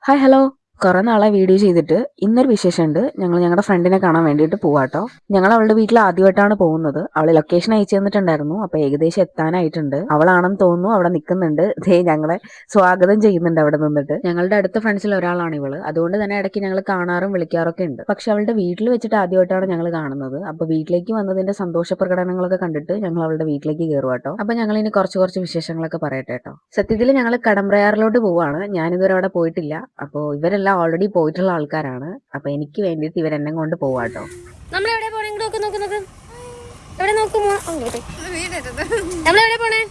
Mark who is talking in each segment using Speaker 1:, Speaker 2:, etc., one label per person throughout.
Speaker 1: Hi hello. കുറെ നാളെ video ചെയ്തിട്ട് ഇന്നൊരു വിശേഷമുണ്ട്. ഞങ്ങൾ ഞങ്ങളുടെ ഫ്രണ്ടിനെ കാണാൻ വേണ്ടിയിട്ട് പോവാട്ടോ. ഞങ്ങൾ അവളുടെ വീട്ടിൽ ആദ്യമായിട്ടാണ് പോകുന്നത്. അവള് ലൊക്കേഷൻ അയച്ചു തന്നിട്ടുണ്ടായിരുന്നു. അപ്പൊ ഏകദേശം എത്താനായിട്ടുണ്ട്. അവളാണെന്ന് തോന്നുന്നു അവിടെ നിൽക്കുന്നുണ്ട്. ദേ ഞങ്ങളെ സ്വാഗതം ചെയ്യുന്നുണ്ട് അവിടെ നിന്നിട്ട്. ഞങ്ങളുടെ അടുത്ത ഫ്രണ്ട്സിൽ ഒരാളാണ് ഇവള്. അതുകൊണ്ട് തന്നെ ഇടയ്ക്ക് ഞങ്ങൾ കാണാറും വിളിക്കാറൊക്കെ ഉണ്ട്. പക്ഷെ അവളുടെ വീട്ടിൽ വെച്ചിട്ട് ആദ്യമായിട്ടാണ് ഞങ്ങൾ കാണുന്നത്. അപ്പൊ വീട്ടിലേക്ക് വന്നതിന്റെ സന്തോഷ പ്രകടനങ്ങളൊക്കെ കണ്ടിട്ട് ഞങ്ങൾ അവളുടെ വീട്ടിലേക്ക് കയറുവാട്ടോ. അപ്പൊ ഞങ്ങൾ ഇനി കുറച്ച് വിശേഷങ്ങളൊക്കെ പറയട്ടെ കേട്ടോ. സത്യത്തിൽ ഞങ്ങൾ കടമ്പ്രയാറിലോട്ട് പോവാണ്. ഞാനിതുവരെ അവിടെ പോയിട്ടില്ല. അപ്പോ ഇവരെല്ലാം ഓൾറെഡി പോയിട്ടുള്ള ആൾക്കാരാണ്. അപ്പൊ എനിക്ക് വേണ്ടിയിട്ട് ഇവരെന്നെ കൊണ്ട് പോവാട്ടോ.
Speaker 2: നമ്മളെവിടെ പോണേ? നോക്ക് നോക്ക് നോക്ക്. എവിടെ നോക്കുമോ? നമ്മളെവിടെ പോണേ?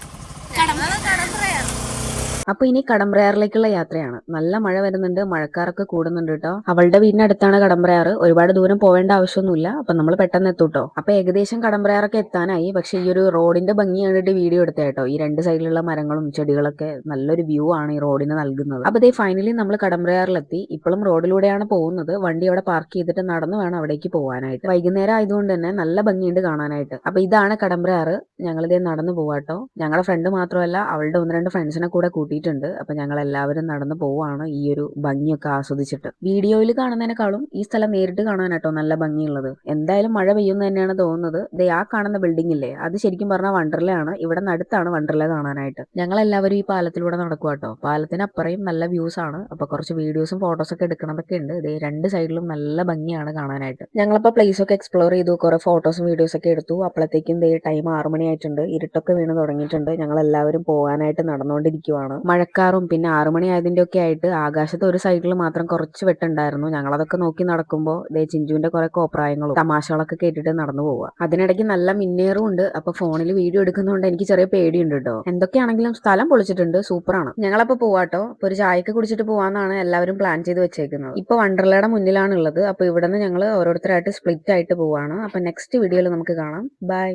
Speaker 1: അപ്പൊ ഇനി കടമ്പ്രയാറിലേക്കുള്ള യാത്രയാണ്. നല്ല മഴ വരുന്നുണ്ട്, മഴക്കാറൊക്കെ കൂടുന്നുണ്ട് കേട്ടോ. അവളുടെ വീടിനടുത്താണ് കടമ്പ്രയാറ്. ഒരുപാട് ദൂരം പോവേണ്ട ആവശ്യമൊന്നുമില്ല. അപ്പൊ നമ്മൾ പെട്ടെന്ന് എത്തൂട്ടോ. അപ്പൊ ഏകദേശം കടമ്പ്രയാറൊക്കെ എത്താനായി. പക്ഷെ ഈ ഒരു റോഡിന്റെ ഭംഗി കണ്ടിട്ട് വീഡിയോ എടുത്ത കേട്ടോ. ഈ രണ്ട് സൈഡിലുള്ള മരങ്ങളും ചെടികളൊക്കെ നല്ലൊരു വ്യൂ ആണ് ഈ റോഡിന് നൽകുന്നത്. അപ്പൊ ദേ ഫൈനലി നമ്മൾ കടമ്പ്രയാറിലെത്തി. ഇപ്പോഴും റോഡിലൂടെയാണ് പോകുന്നത്. വണ്ടി അവിടെ പാർക്ക് ചെയ്തിട്ട് നടന്നു വേണം അവിടേക്ക് പോകാനായിട്ട്. വൈകുന്നേരം ആയതുകൊണ്ട് തന്നെ നല്ല ഭംഗിയുണ്ട് കാണാനായിട്ട്. അപ്പൊ ഇതാണ് കടമ്പ്രയാറ്. ഞങ്ങളിതേ നടന്നു പോവാട്ടോ. ഞങ്ങളുടെ ഫ്രണ്ട് മാത്രമല്ല, അവളുടെ ഒന്ന് രണ്ട് ഫ്രണ്ട്സിനെ കൂടെ കൂട്ടിയിട്ടുണ്ട്. അപ്പൊ ഞങ്ങൾ എല്ലാവരും നടന്നു പോവാണ് ഈ ഒരു ഭംഗിയൊക്കെ ആസ്വദിച്ചിട്ട്. വീഡിയോയിൽ കാണുന്നതിനേക്കാളും ഈ സ്ഥലം നേരിട്ട് കാണാനാട്ടോ നല്ല ഭംഗിയുള്ളത്. എന്തായാലും മഴ പെയ്യുന്ന തന്നെയാണ് തോന്നുന്നത്. ദേ ആ കാണുന്ന ബിൽഡിംഗ് ഇല്ലേ, അത് ശരിക്കും പറഞ്ഞാൽ വണ്ടർല ആണ്. ഇവിടെ നടുത്താണ് വണ്ടർല കാണാനായിട്ട്. ഞങ്ങൾ എല്ലാവരും ഈ പാലത്തിലൂടെ നടക്കുവാട്ടോ. പാലത്തിനപ്പുറയും നല്ല വ്യൂസ് ആണ്. അപ്പൊ കുറച്ച് വീഡിയോസും ഫോട്ടോസൊക്കെ എടുക്കണതൊക്കെ ഉണ്ട്. ദേ രണ്ട് സൈഡിലും നല്ല ഭംഗിയാണ് കാണാനായിട്ട്. ഞങ്ങളപ്പോ പ്ലേസ് ഒക്കെ എക്സ്പ്ലോർ ചെയ്തു, കുറെ ഫോട്ടോസും വീഡിയോസ് ഒക്കെ എടുത്തു. അപ്പോഴത്തേക്കും ദേ ടൈം 6 മണിയായിട്ടുണ്ട്. ഇരുട്ടൊക്കെ വീണ് തുടങ്ങിയിട്ടുണ്ട്. ഞങ്ങൾ എല്ലാവരും പോകാനായിട്ട് നടന്നുകൊണ്ടിരിക്കുവാണ്. മഴക്കാറും പിന്നെ 6 മണി ആയതിന്റെ ഒക്കെ ആയിട്ട് ആകാശത്ത് ഒരു സൈഡിൽ മാത്രം കുറച്ച് വെട്ടുണ്ടായിരുന്നു. ഞങ്ങളതൊക്കെ നോക്കി നടക്കുമ്പോൾ ദേ ചിഞ്ചുവിന്റെ കുറെ കോപ്രായങ്ങളും തമാശകളൊക്കെ കേട്ടിട്ട് നടന്നു പോവുക. അതിനിടയ്ക്ക് നല്ല മിന്നേറും ഉണ്ട്. അപ്പൊ ഫോണിൽ വീഡിയോ എടുക്കുന്നതുകൊണ്ട് എനിക്ക് ചെറിയ പേടിയുണ്ട് കേട്ടോ. എന്തൊക്കെയാണെങ്കിലും സ്ഥലം പൊളിച്ചിട്ടുണ്ട്, സൂപ്പറാണ്. ഞങ്ങളപ്പോ പോവാട്ടോ. അപ്പൊ ഒരു ചായക്ക് കുടിച്ചിട്ട് പോവാന്നാണ് എല്ലാവരും പ്ലാൻ ചെയ്ത് വെച്ചേക്കുന്നത്. ഇപ്പൊ വണ്ടർലയുടെ മുന്നിലാണ് ഉള്ളത്. അപ്പൊ ഇവിടെ നിന്ന് ഞങ്ങൾ ഓരോരുത്തരായിട്ട് സ്പ്ലിറ്റ് ആയിട്ട് പോവാണ്. അപ്പൊ നെക്സ്റ്റ് വീഡിയോയിൽ നമുക്ക് കാണാം. ബൈ.